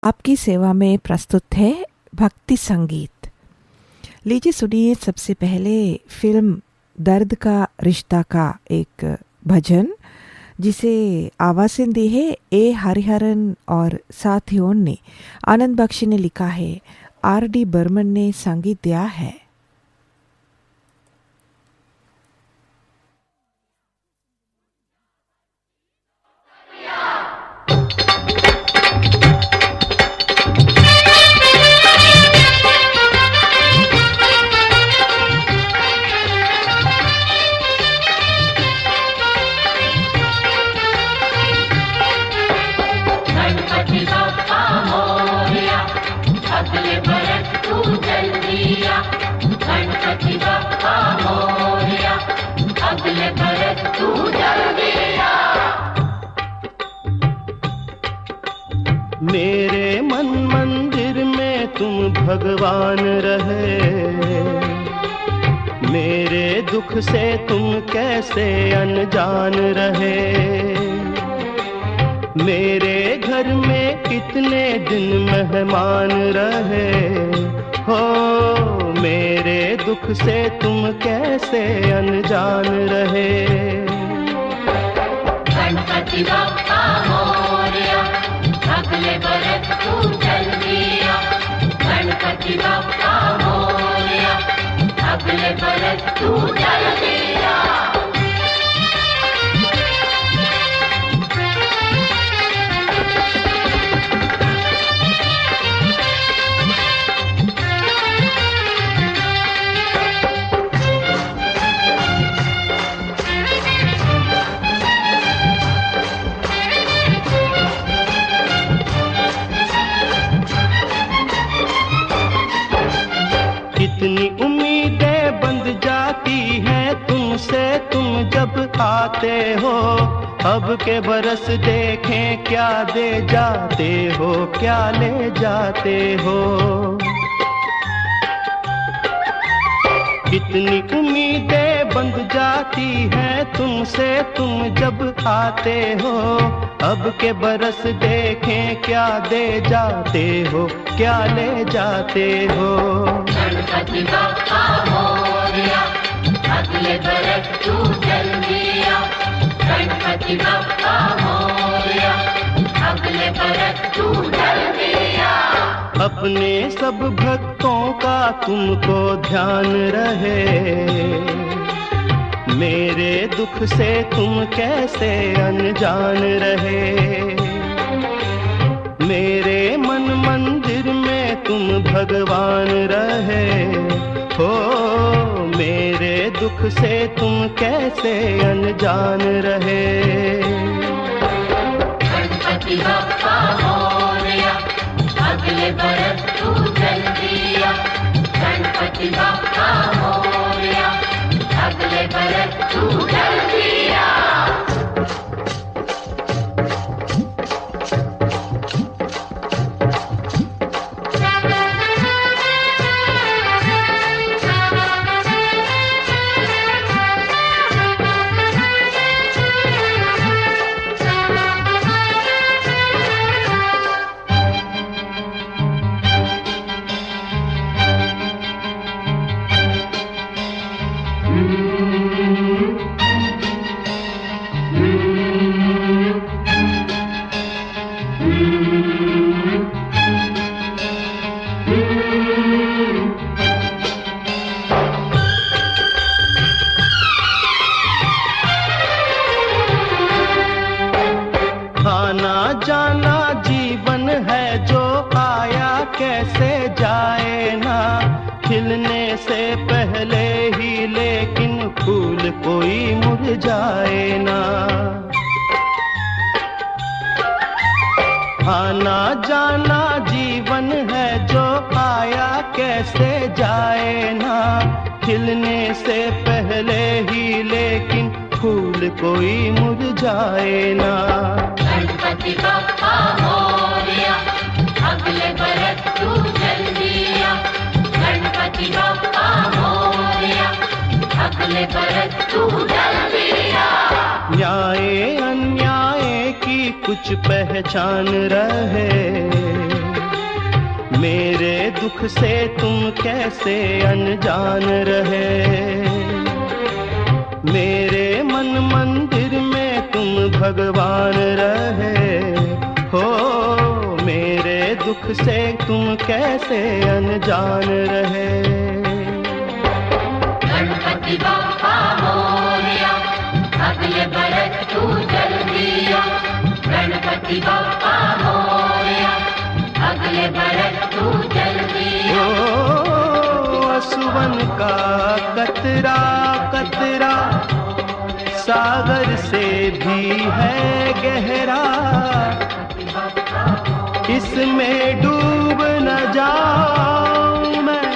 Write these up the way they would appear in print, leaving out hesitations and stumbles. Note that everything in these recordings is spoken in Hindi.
आपकी सेवा में प्रस्तुत है भक्ति संगीत। लीजिए सुनिए सबसे पहले फिल्म दर्द का रिश्ता का एक भजन जिसे आवाज़ें दी है ए हरिहरन और साथियों ने। आनंद बख्शी ने लिखा है, आर.डी. बर्मन ने संगीत दिया है। मेरे मन मंदिर में तुम भगवान रहे, मेरे दुख से तुम कैसे अनजान रहे। मेरे घर में कितने दिन मेहमान रहे हो, मेरे दुख से तुम कैसे अनजान रहे। गणपति बप्पा मोरया, अगले बरस तू चल दिया। गणपति बप्पा मोरया, अगले बरस तू चल दिया। कितनी उम्मीदें बंध जाती हैं तुमसे तुम जब आते हो। अब के बरस देखें क्या दे जाते हो, क्या ले जाते हो। कितनी उम्मीदें बंध जाती हैं तुमसे तुम जब आते हो। अब के बरस देखें क्या दे जाते हो, क्या ले जाते हो। गणपति बप्पा मोरया, अगले बरस तू चल दिया। गणपति बप्पा मोरया, अगले बरस तू चल दिया। अपने सब भक्तों का तुमको ध्यान रहे, मेरे दुख से तुम कैसे अनजान रहे। मेरे मन मंदिर में तुम भगवान रहे हो, मेरे दुख से तुम कैसे अनजान रहे। गणपति बप्पा मोरया, अगले बरस तू चल दिया। गणपति बप्पा मोरया, अगले बरस तू चल दिया। आना जाना जीवन है जो आया कैसे जाए ना। खिलने से पहले ही लेकिन फूल कोई मुरझाए ना। आना जाना जीवन है जो आया कैसे जाए ना। खिलने से पहले ही लेकिन फूल कोई मुरझाए ना। गणपति बप्पा मोरया, अगले बरस तू चल दिया। गणपति बप्पा मोरया, अगले बरस तू चल दिया। न्याय अन्याय की कुछ पहचान रहे, दुख से तुम कैसे अनजान रहे। मेरे मन मंदिर में तुम भगवान रहे हो, मेरे दुख से तुम कैसे अनजान रहे। गणपति बप्पा मोरया, अगले बरस तू जल्दी आ। गणपति बप्पा मोरया, अगले बरस तू जल्दी आ। असुवन का कतरा कतरा सागर से भी है गहरा, इसमें डूब न जाऊं मैं,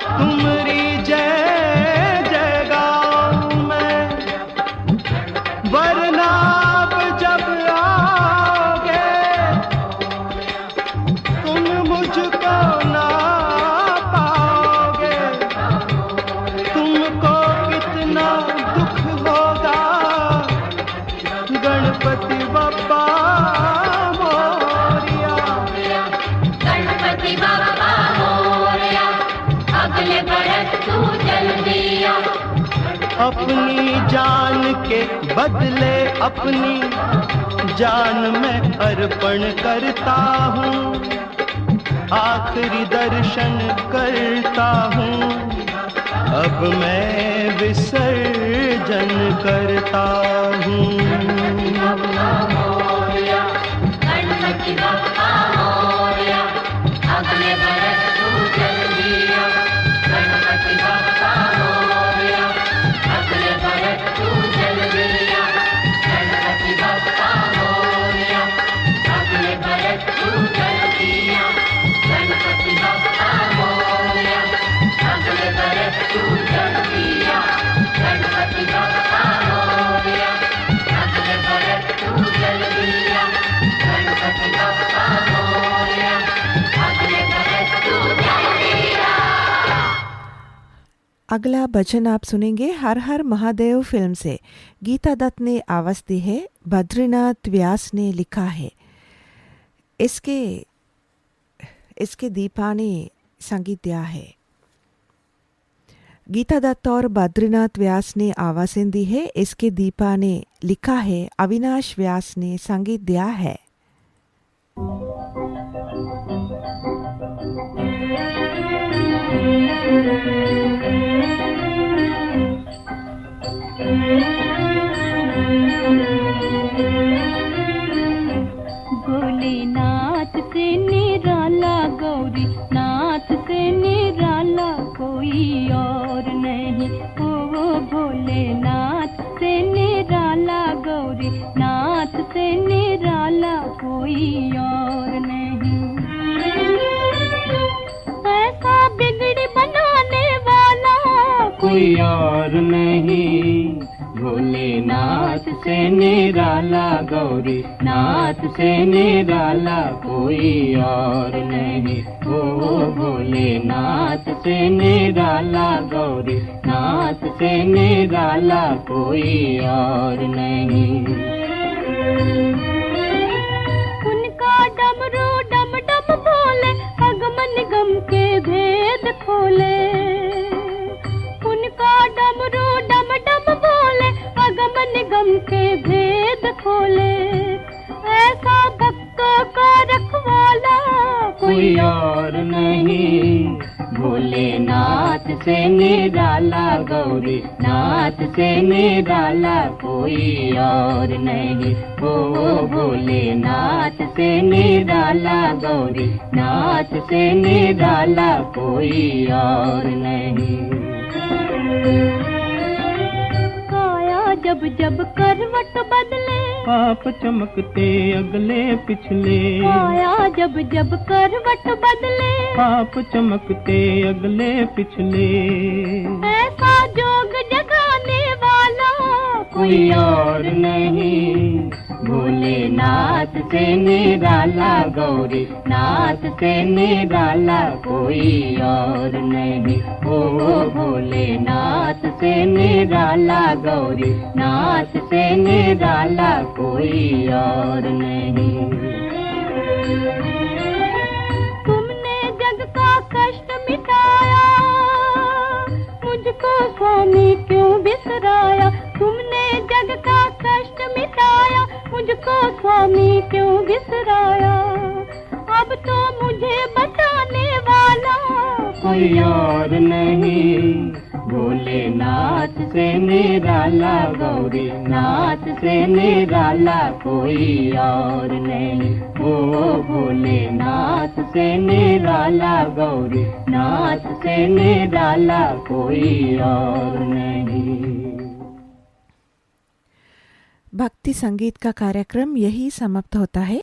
तुम्हारी जय जय गाऊं मैं। वरना जब आओगे तुम मुझको ना पाओगे, तुमको कितना दुख होगा। गणपति बप्पा मोरया, गणपति बप्पा मोरया, अगले बरस तू जल्दी आ। अपनी जान के बदले अपनी जान मैं अर्पण करता हूँ, आखिरी दर्शन करता हूँ, अब मैं विसर्जन करता हूँ। गणपति बप्पा मोरया, अगले बरस तू जल्दी आ। गणपति बप्पा मोरया, अगले बरस तू जल्दी आ। गणपति बप्पा मोरया, अगले बरस तू जल्दी आ। गणपति बप्पा मोरया, अगले बरस तू जल्दी आ। गणपति बप्पा मोरया, अगले बरस तू जल्दी आ। गणपति बप्पा मोरया, अगले बरस तू जल्दी आ। अगला भजन आप सुनेंगे हर हर महादेव फिल्म से। गीता दत्त ने आवाज दी है, बद्रीनाथ व्यास ने लिखा है। इसके दीपा ने संगीत दिया है। गीता दत्त और बद्रीनाथ व्यास ने आवाज़ें दी है। इसके दीपा ने लिखा है, अविनाश व्यास ने संगीत दिया है। भोलेनाथ से निराला, गौरी नाथ से निराला कोई और नहीं। ओ भोलेनाथ से निराला, गौरी नाथ से निराला कोई और नहीं। ऐसा बिगड़ी बनाने वाला कोई और नहीं। भोलेनाथ से निराला, गौरी नाथ से निराला कोई और नहीं। ओ भोलेनाथ से निराला, गौरी नाथ से निराला कोई और नहीं। उनका डमरू डम डम बोले, अगम निगम के भेद खोले। उनका डमरू डम डम बोले, अगम निगम के भेद खोले। ऐसा भक्तों का रखवाला कोई और नहीं। भोलेनाथ से निराला, गौरी नाथ से निराला कोई और नहीं। ओ भोलेनाथ से निराला, गौरी नाथ से निराला कोई और नहीं। काया जब जब करवट बदले, पाप चमकते अगले पिछले। काया जब जब करवट बदले, पाप चमकते अगले पिछले। ऐसा जोग जगाने वाला कोई और नहीं। भोलेनाथ से निराला, गौरी नाथ से निराला कोई और नहीं। ओ भोलेनाथ से निराला, गौरी नाथ से निराला कोई और नहीं। तुमने स्वामी क्यों बिसराया, तुमने जग का कष्ट मिटाया, मुझको स्वामी क्यों बिसराया। अब तो मुझे बचाने वाला कोई और नहीं, भोलेनाथ से निराला, गौरी नाथ से निराला कोई और नहीं। ओ भोलेनाथ से निराला, गौरी नाथ से निराला कोई और नहीं। भक्ति संगीत का कार्यक्रम यही समाप्त होता है।